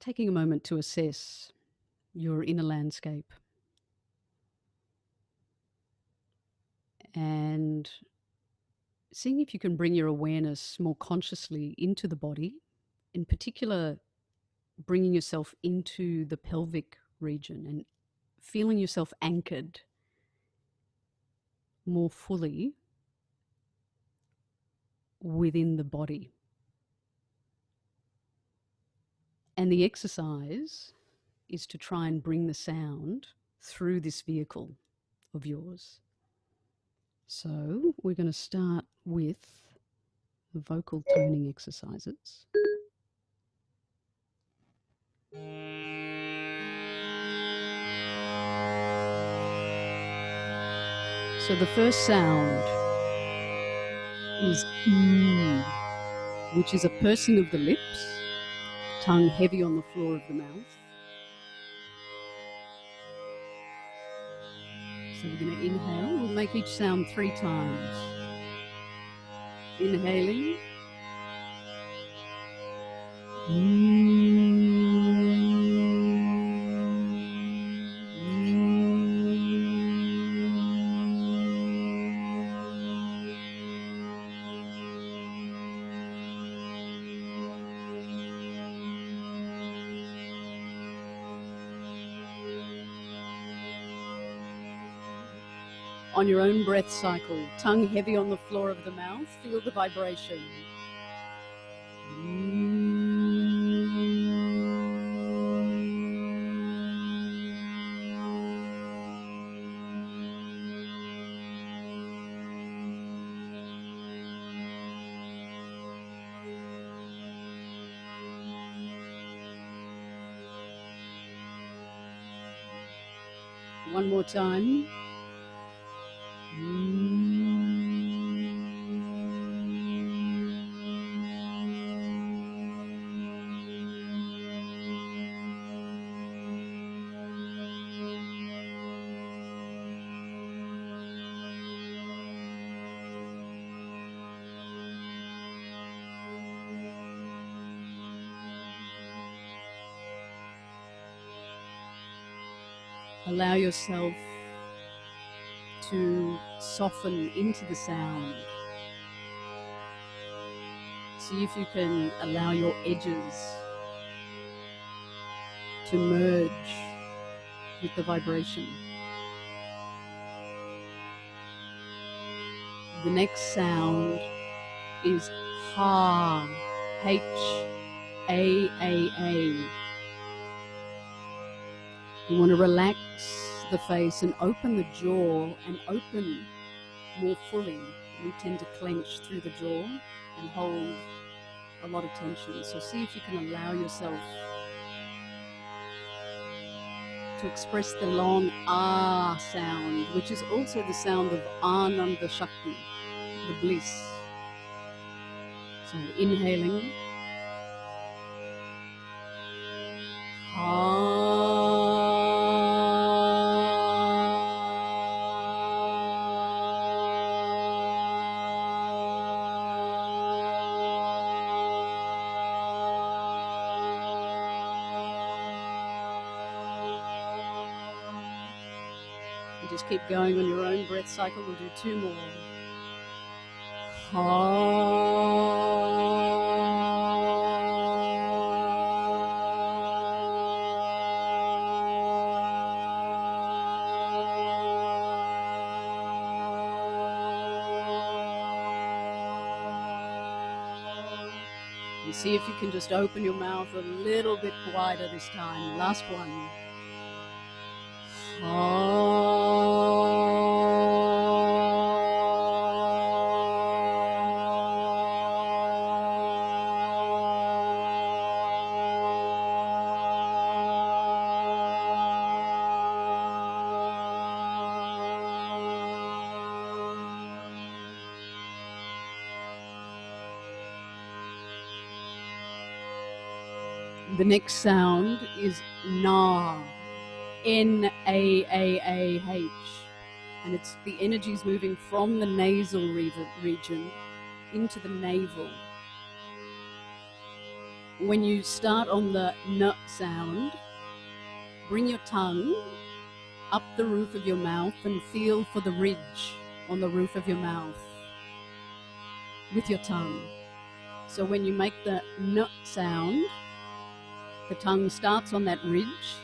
taking a moment to assess your inner landscape and seeing if you can bring your awareness more consciously into the body, in particular, bringing yourself into the pelvic region and feeling yourself anchored more fully within the body. And the exercise is to try and bring the sound through this vehicle of yours. So we're going to start with the vocal toning exercises. So the first sound is which is a pursing of the lips, tongue heavy on the floor of the mouth. So we're going to inhale. We'll make each sound 3 times. Inhaling. On your own breath cycle, tongue heavy on the floor of the mouth, feel the vibration. One more time. Allow yourself to soften into the sound. See if you can allow your edges to merge with the vibration. The next sound is ha, H-A-A-A. You want to relax the face and open the jaw and open more fully. We tend to clench through the jaw and hold a lot of tension. So see if you can allow yourself to express the long ah sound, which is also the sound of Ananda Shakti, the bliss. So inhaling. Ha. Just keep going on your own breath cycle. We'll do 2 more. And see if you can just open your mouth a little bit wider this time. Last one. The next sound is na, N-A-A-A-H, and it's the energies moving from the nasal region into the navel. When you start on the N sound, bring your tongue up the roof of your mouth and feel for the ridge on the roof of your mouth with your tongue. So when you make the N sound, the tongue starts on that ridge,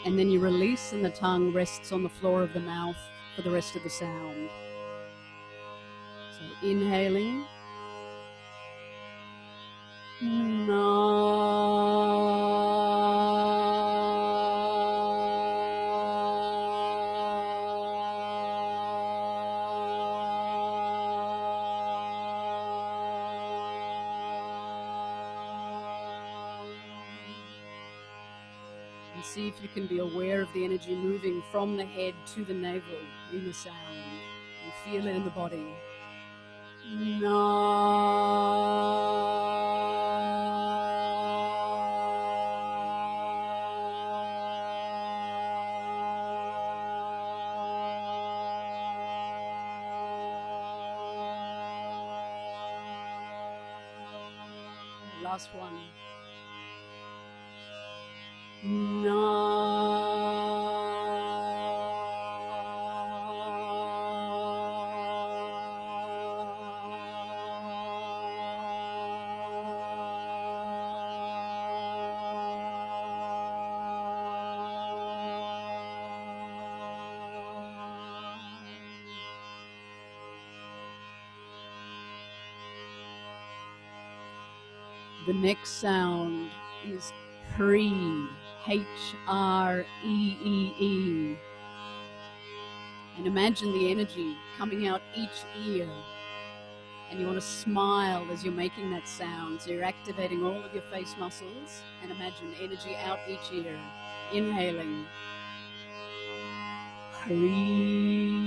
and then you release and the tongue rests on the floor of the mouth for the rest of the sound. So inhaling, and see if you can be aware of the energy moving from the head to the navel in the sound, and feel it in the body. Last one. The next sound is Hree, H-R-E-E-E. And imagine the energy coming out each ear. And you want to smile as you're making that sound. So you're activating all of your face muscles, and imagine energy out each ear. Inhaling. Hree.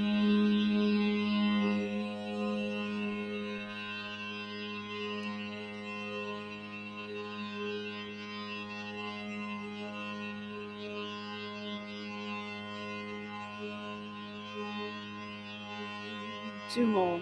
2 more.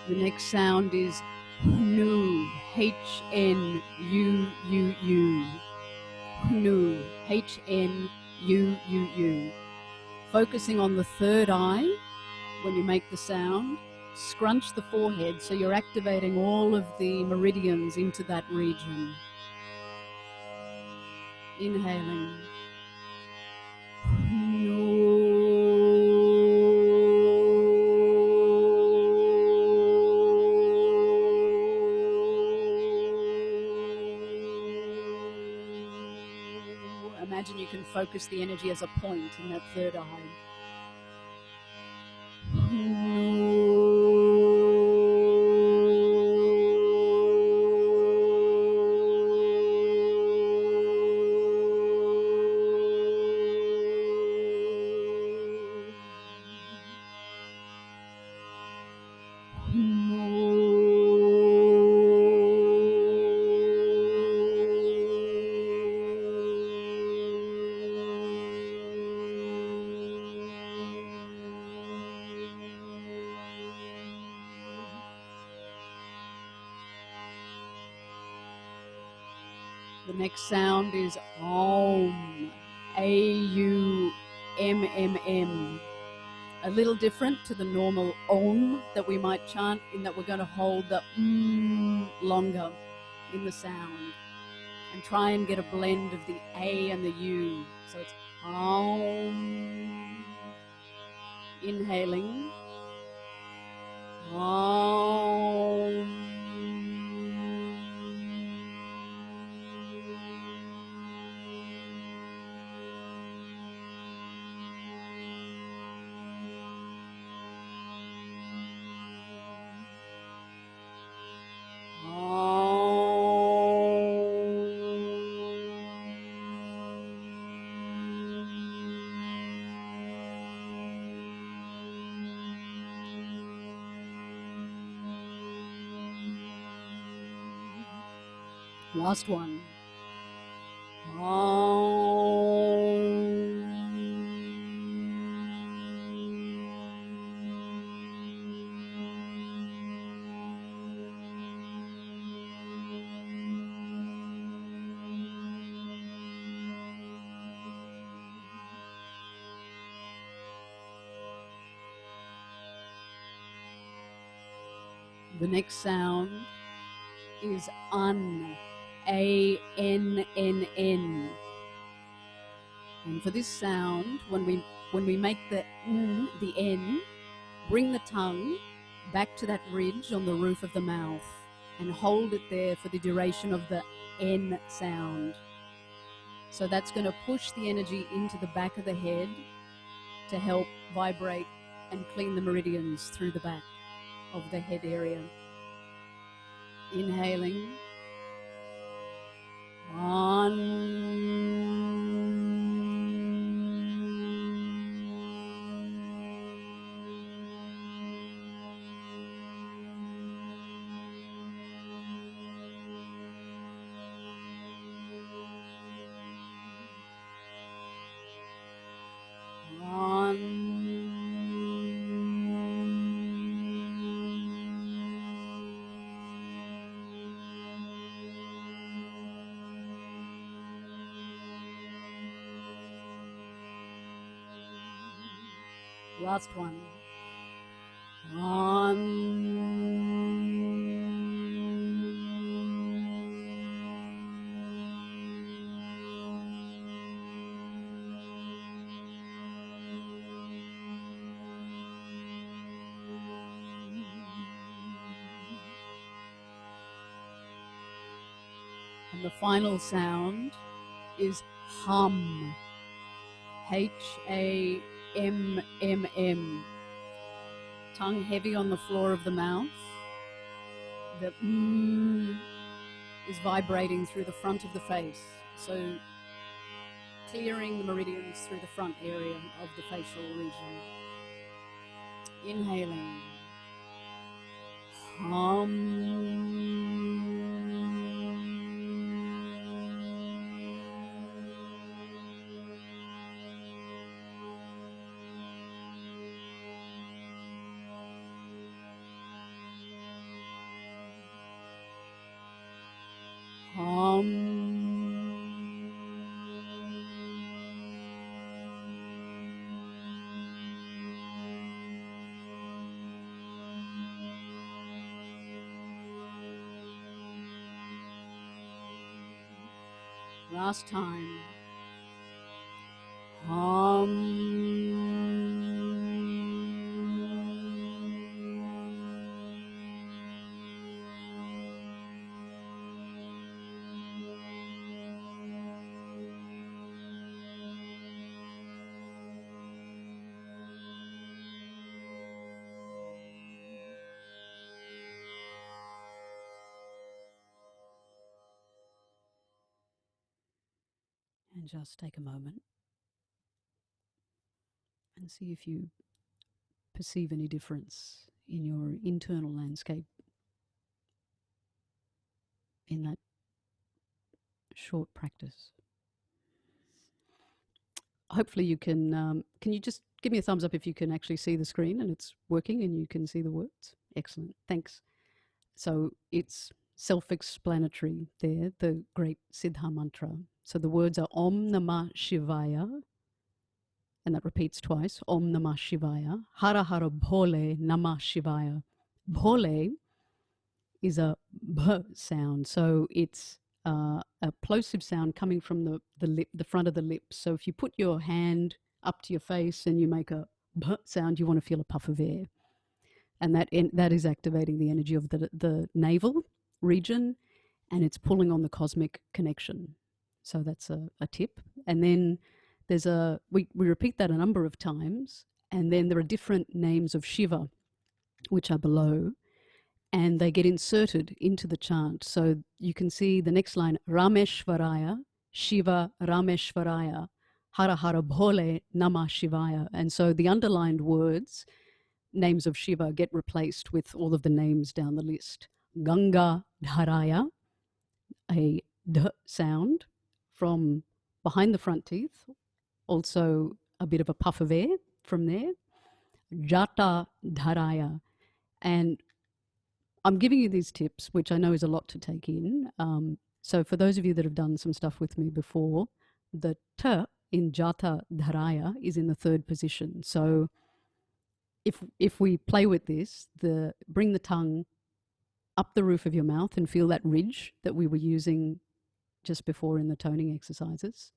The next sound is Hnu, H-N-U-U-U. Hnu, H-N-U-U-U. Focusing on the third eye when you make the sound. Scrunch the forehead so you're activating all of the meridians into that region. Inhaling. Imagine you can focus the energy as a point in that third eye. The next sound is Aum, A-U-M-M-M. A little different to the normal Om that we might chant, in that we're going to hold the longer in the sound and try and get a blend of the A and the U. So it's Aum. Inhaling. Aum. Last one. The next sound is un, A-N-N-N. And for this sound, when we make the N, the N, bring the tongue back to that ridge on the roof of the mouth and hold it there for the duration of the N sound. So that's going to push the energy into the back of the head to help vibrate and clean the meridians through the back of the head area. Inhaling. Last one. And the final sound is hum. H-A-M-M-M. Tongue heavy on the floor of the mouth. The is vibrating through the front of the face. So clearing the meridians through the front area of the facial region. Inhaling. Hum. Last time. And just take a moment and see if you perceive any difference in your internal landscape in that short practice. Hopefully you can you just give me a thumbs up if you can actually see the screen and it's working and you can see the words? Excellent, thanks. So it's self-explanatory there, the great Siddha mantra. So the words are Om Namah Shivaya, and that repeats twice, Om Namah Shivaya, Hara Hara Bhole Namah Shivaya. Bhole is a B sound, so it's a plosive sound coming from the lip, the front of the lips. So if you put your hand up to your face and you make a B sound, you want to feel a puff of air. And that is activating the energy of the navel region, and it's pulling on the cosmic connection. So that's a tip. And then there's we repeat that a number of times, and then there are different names of Shiva, which are below, and they get inserted into the chant. So you can see the next line, Rameshwaraya, Shiva Rameshwaraya, Hara Hara Bhole Namah Shivaya. And so the underlined words, names of Shiva, get replaced with all of the names down the list. Ganga Dharaya, a D sound from behind the front teeth, also a bit of a puff of air from there. Jata dharaya. And I'm giving you these tips, which I know is a lot to take in. So for those of you that have done some stuff with me before, the T in Jata dharaya is in the third position. So if we play with this, bring the tongue up the roof of your mouth and feel that ridge that we were using just before in the toning exercises.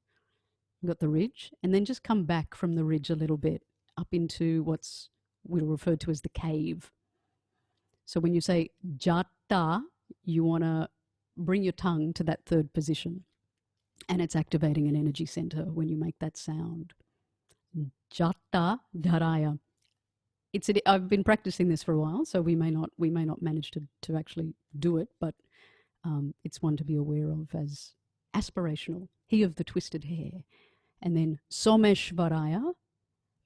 You've got the ridge, and then just come back from the ridge a little bit up into what's we'll refer to as the cave. So when you say jata, you want to bring your tongue to that third position, and it's activating an energy center when you make that sound. Jata dharaya. I've been practicing this for a while, so we may not manage to actually do it, but it's one to be aware of as aspirational. He of the twisted hair. And then Someshvaraya,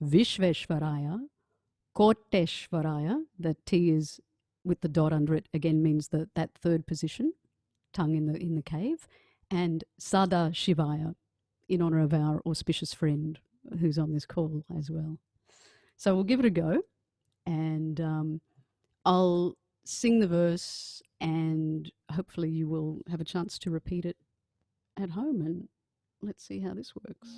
Vishveshvaraya, Koteshvaraya. The T is with the dot under it, again means that third position, tongue in the cave. And Sada Shivaya, in honor of our auspicious friend who's on this call as well. So we'll give it a go, and I'll sing the verse, and hopefully you will have a chance to repeat it at home, and let's see how this works.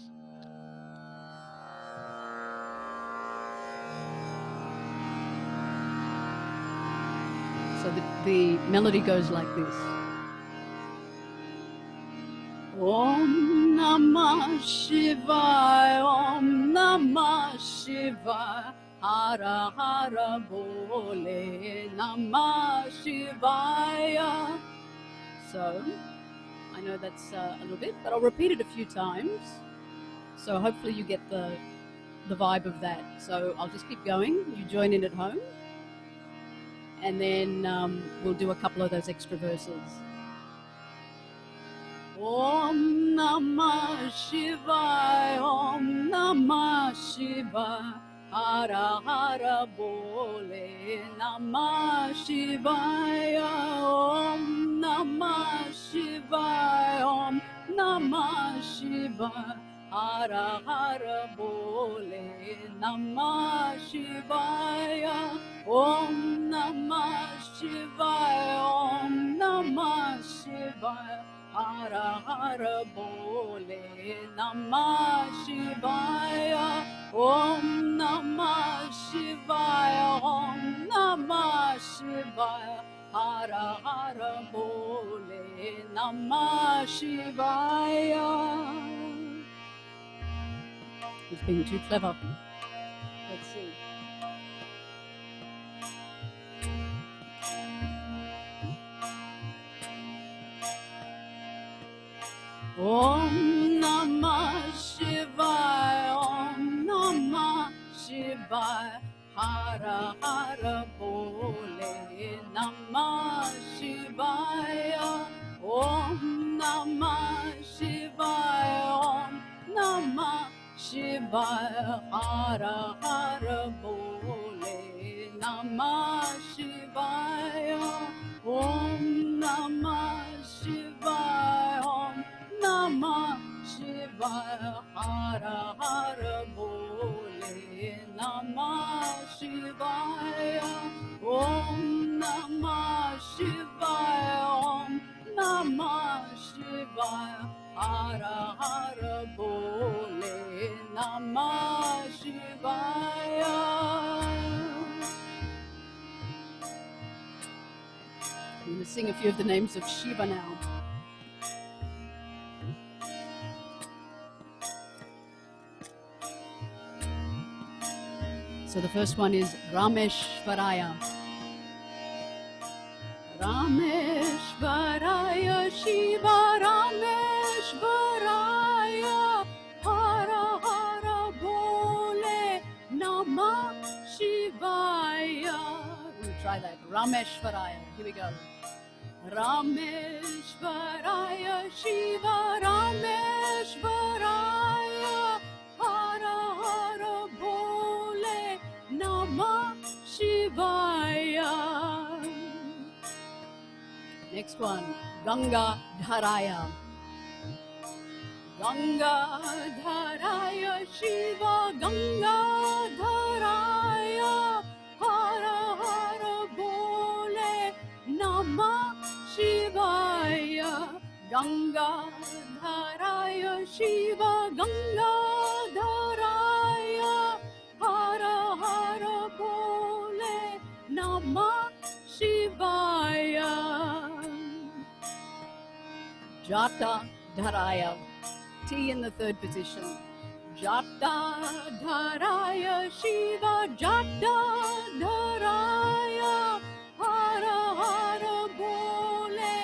So the melody goes like this. Om Namah Shivaya, Om Namah Shivaya, Hara Hara Bole Namah Shivaya. So I know that's a little bit, but I'll repeat it a few times. So hopefully you get the vibe of that. So I'll just keep going. You join in at home. And then we'll do a couple of those extra verses. Om Namah Shivaya, Om Namah Shivaya, Hara Hara Bole Namah Shivaya, Om Namah Shivaya, Om Namah Shivaya, Hara Hara Bole Namah Shivaya, Om Namah Shivaya, Om Namah Shivaya, Hara Hara Bole Namah Shivaya, Om Namah Shivaya, Om Namah Shivaya, Hara Hara Bole Namah Shivaya. He's being too clever. Let's see. Om Namah Shivaya, Om Namah Shivaya, Hara Hara Bole Namah Shivaya, Om Namah Shivaya, Om Namah Shivaya, Hara Hara Bole Namah Shivaya, Om Namah Shivaya, Om Namah Shivaya, Hara Hara Bole Namah Shivaya, Om Namah Shivaya, Om Namah Shivaya, Hara Hara Bole Namah Shivaya. I'm going to sing a few of the names of Shiva now. So the first one is Rameshvaraya. Rameshvaraya Shiva Rameshvaraya, Hara Hara Bole Namah Shivaya. We'll try that. Rameshvaraya. Here we go. Rameshvaraya Shiva Rameshvaraya, Hara Hara Bole Namah Shivaya. Next one, Ganga Dharaya. Ganga Dharaya Shiva, Ganga Dharaya, Hara Hara Bole, Namah Shivaya. Ganga Dharaya Shiva, Ganga Dharaya, Hara Hara Bole, Namah Shivaya. Jata Dharaya, T in the third position. Jata Dharaya Shiva, Jata Dharaya, Hara Hara Bole,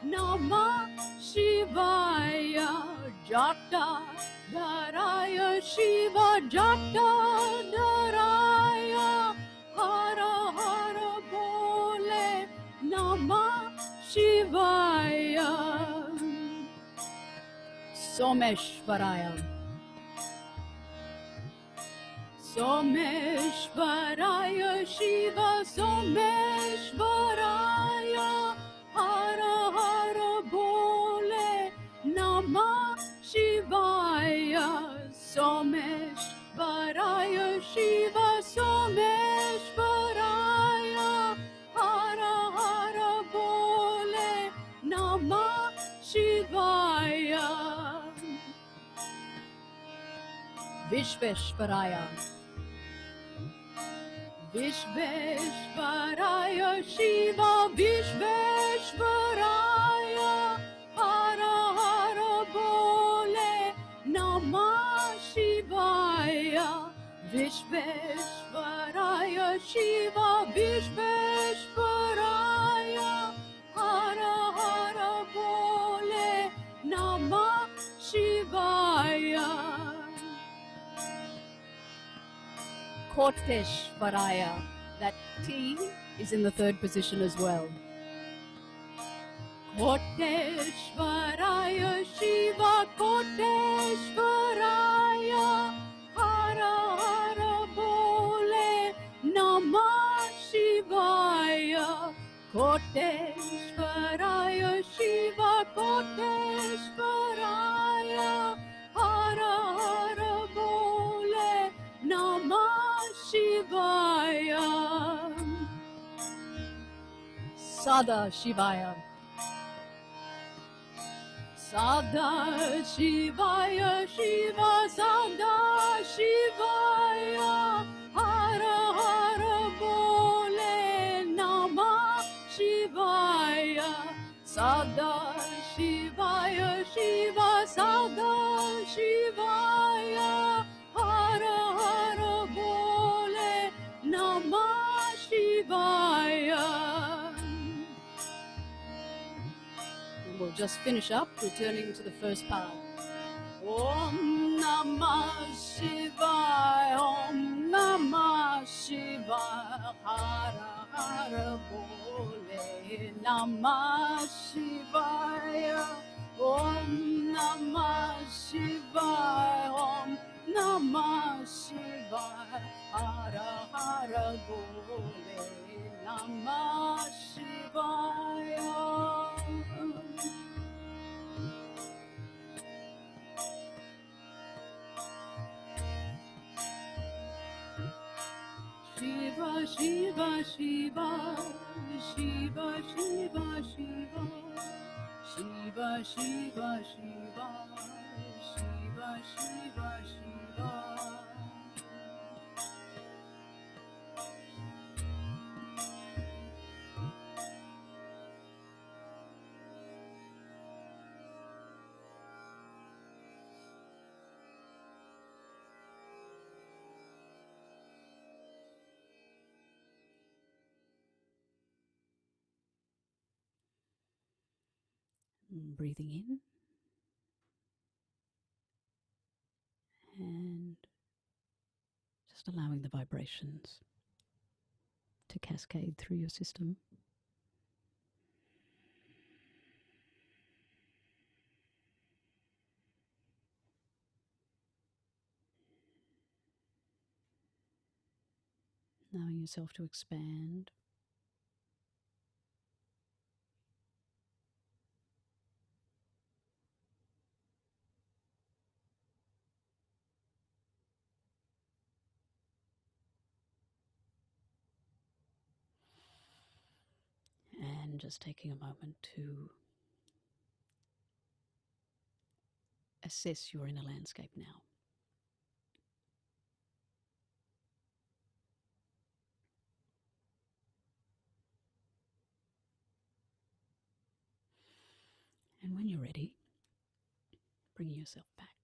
Namah Shivaya. Jata Dharaya Shiva, Jata Dharaya, Hara Hara Bole, Namah Shivaya. Someshvaraya. Someshvaraya Shiva, Someshvaraya, Hara Hara Bole, Namah Shivaya. Someshvaraya Shiva, Someshvaraya, Hara Hara Bole, Namah Shivaya. Vishveshvaraya. Vishveshvaraya Shiva, Vishveshvaraya, Hara Hara Bole, Namah Shivaya. Vishveshvaraya Shiva, Vishveshvaraya, Hara Hara Bole, Namah Shivaya. Koteshvaraya. That T is in the third position as well. Koteshvaraya Shiva, Koteshvaraya, Hara Hara Bole, Namah Shivaya. Koteshvaraya Shiva, Koteshvaraya, Hara Hara Bole, Namah Shivaya. Sada Shivaya. Sada Shivaya Shiva, Sada Shivaya, Hara Hara Bole, Namah Shivaya. Sada Shivaya Shiva, Sada Shivaya, Hara Hara Bole, Namah Shivaya. And we'll just finish up, returning to the first part. Om Namah Shivaya, Om Namah Shivaya, Hara Hara Bole, Namah Shivaya. Om Namah Shivaya, Om Namah Shivaya, Hara Hara Bole, Namah Shivaya. Shiva, Shiva, Shiva, Shiva, Shiva, Shiva, Shiva, Shiva, Shiva, Shiva, Shiva, Shiva. Breathing in and just allowing the vibrations to cascade through your system. Allowing yourself to expand. And just taking a moment to assess your inner landscape now. And when you're ready, bringing yourself back.